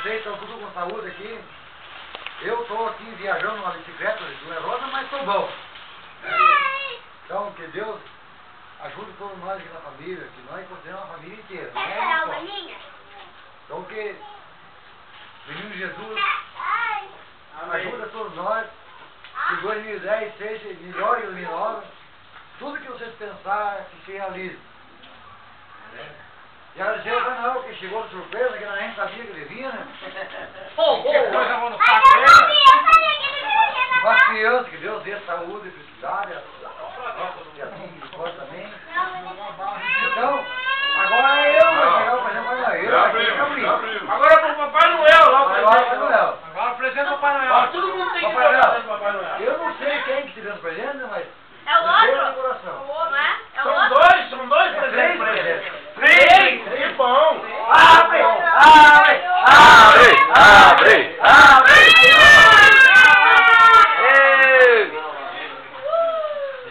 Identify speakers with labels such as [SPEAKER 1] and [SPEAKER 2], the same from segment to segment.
[SPEAKER 1] vocês estão tudo com saúde aqui. Eu estou aqui viajando numa bicicleta, não é roda, mas estou bom. Então, que Deus ajude todos nós aqui na família, que nós consideramos a família inteira. Não é só. Então, que o menino Jesus ajuda todos nós, que 2010 seja melhor e iluminado. Tudo que vocês pensarem, que se realize. E agradecer ao Daniel, que chegou de surpresa, que a gente sabia que ele vinha, né? As crianças, que Deus dê saúde e felicidade, e assim, e pode também. Então, agora eu vou pegar o presente para Noel.
[SPEAKER 2] Agora é pro Papai Noel.
[SPEAKER 1] Agora é Papai Noel.
[SPEAKER 2] Agora o presente do Papai Noel. Todo mundo tem que
[SPEAKER 1] Papai
[SPEAKER 2] dar o Papai Noel.
[SPEAKER 1] Eu não sei quem que te deu o presente, mas...
[SPEAKER 3] É o outro?
[SPEAKER 1] Coração.
[SPEAKER 3] Não é? É o
[SPEAKER 2] São
[SPEAKER 3] outro?
[SPEAKER 2] são dois presentes pra ele.
[SPEAKER 1] Três!
[SPEAKER 2] Que bom!
[SPEAKER 1] Abre! Abre! Abre! Abre! Abre!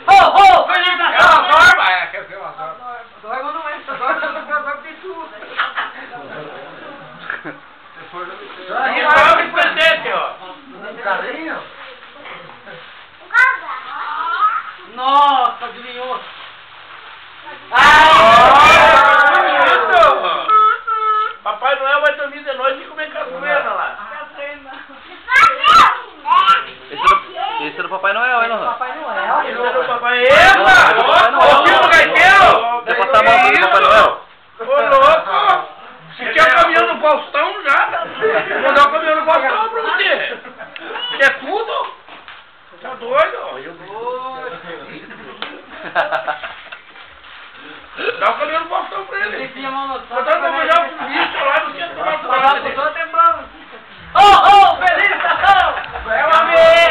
[SPEAKER 2] Ho, ho! Feliz Natal! É uma zorba! Quer dizer uma zorba.
[SPEAKER 1] Zorba não é isso, zorba tem tudo.
[SPEAKER 2] Que presente, ó!
[SPEAKER 1] Um carrinho?
[SPEAKER 4] Nossa, adivinhou.
[SPEAKER 2] Papai Noel vai dormir de noite e comer capoeira lá.
[SPEAKER 5] Esse é do Papai Noel, hein, Lohan?
[SPEAKER 4] Papai Noel.
[SPEAKER 2] Esse é do Papai Noel. Ô, filho do gaiteiro!
[SPEAKER 5] Quer passar a mão pro Papai Noel?
[SPEAKER 2] Ô, louco! Se quer o caminhão do Faustão, já. Vou mandar o caminhão do Faustão pra você. Quer tudo? Tá doido? Dá o caminhão do Faustão pra ele.
[SPEAKER 4] Enfia a mão no saco.
[SPEAKER 2] Botar pra melhor pro bicho lá do centro da cidade.
[SPEAKER 4] Ô, ô, Feliz Natal!
[SPEAKER 2] É uma vez!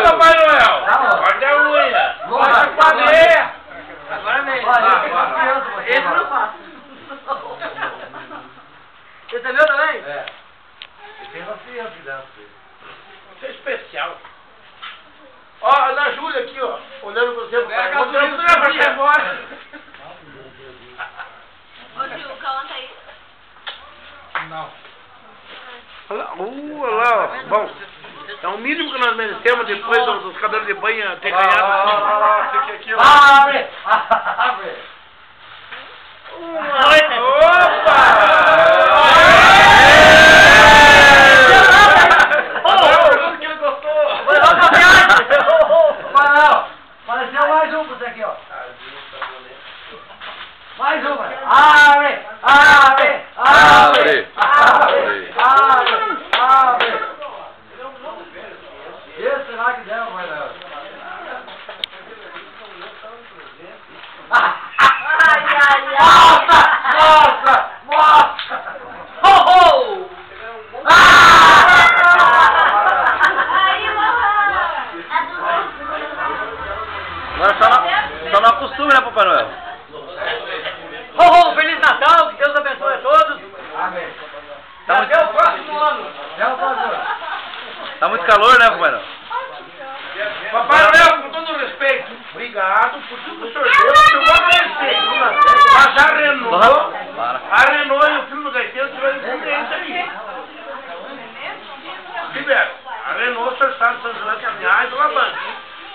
[SPEAKER 2] Papai Noel! Guarda a unha! Guarda a palha!
[SPEAKER 4] Agora mesmo.
[SPEAKER 1] Esse
[SPEAKER 4] Esse não faço. Esse é meu também?
[SPEAKER 1] É. E tem uma criança dentro dele.
[SPEAKER 2] Isso é especial. Ó, a Ana Júlia aqui, ó. Olhando pra você.
[SPEAKER 4] É,
[SPEAKER 2] Vou tirar pra você agora.
[SPEAKER 3] Ô tio, conta aí.
[SPEAKER 2] Não. Olha lá, ó. Bom, é o mínimo que nós merecemos depois dos cabelos de banho ter ganhado. Fica aqui, ó.
[SPEAKER 1] Abre! Abre!
[SPEAKER 2] Opa! Que ele gostou!
[SPEAKER 1] Apareceu mais um pra você aqui, ó. Mais uma. Abre! Abre! Abre! Abre! Abre! Abre! Esse será que deu, vai dar? Nossa! Nossa! Nossa!
[SPEAKER 4] Ho, ho!
[SPEAKER 5] Agora só não acostume, né, Papai Noel?
[SPEAKER 4] Ho, ho! Feliz Natal! Que Deus abençoe a todos!
[SPEAKER 1] Amém.
[SPEAKER 4] Até o próximo ano!
[SPEAKER 5] Tá muito calor, né, Papai Noel?
[SPEAKER 2] Papai Noel, com todo respeito, obrigado por tudo que o senhor deu. Eu vou agradecer. Mas a Renault e o filho do gaiteiro tiveram experiência aí. Tiveram. A Renault, o senhor sabe, São José de Pinhais, uma banca.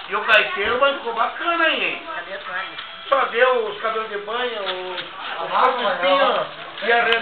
[SPEAKER 2] E o gaiteiro bancou bacana aí, hein? Só deu os cabelos de banho, os espinhos e a Renault.